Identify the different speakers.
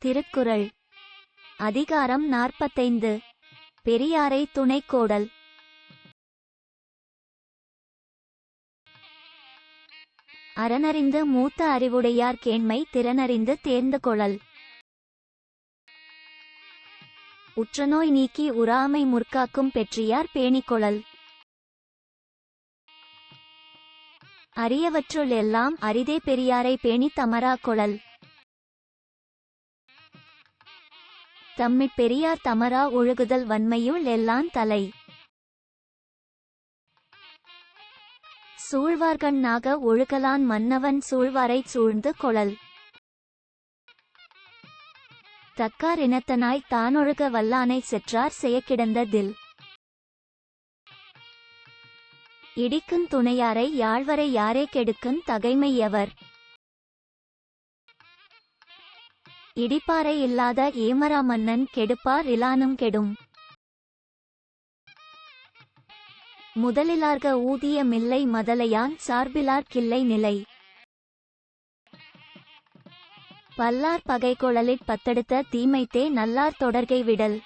Speaker 1: திருக்குறள் அதிகாரம் 45. பெரியாரை துணைக்கோடல். அறனறிந்து மூத்த அறிவுடையார் கேண்மை திறனறிந்து தேர்ந்து கொளல். உற்றநோய் நீக்கி உறாமை முற்காக்கும் பெற்றியார் பேணிக்கொளல். அரியவற்றுள் எல்லாம் அரிதே பெரியாரை பேணித் தமரா கொளல். தம்மிற் பெரியார் தமரா ஒழுகுதல் வன்மையுள் எல்லான் தலை. சூழ்வார்கண் நாக ஒழுகலான் மன்னவன் சூழ்வாரைச் சூழ்ந்து கொளல். தக்கார் இனத்தனாய் தானொழுக வல்லானை செற்றார் செயக்கிடந்த தில். இடிக்குந் துணையாரை யாழ்வரை யாரே கெடுக்குந் தகைமை எவர். இடிப்பாரை இல்லாத ஏமரா மன்னன் கெடுப்பார் இலானும் கெடும். முதலிலார்க ஊதிய மில்லை மதலையான் சார்பிலார் கில்லை நிலை. பல்லார் பகைகொளலிற் பத்தெடுத்த தீமைத்தே நல்லார் தொடர்கை விடல்.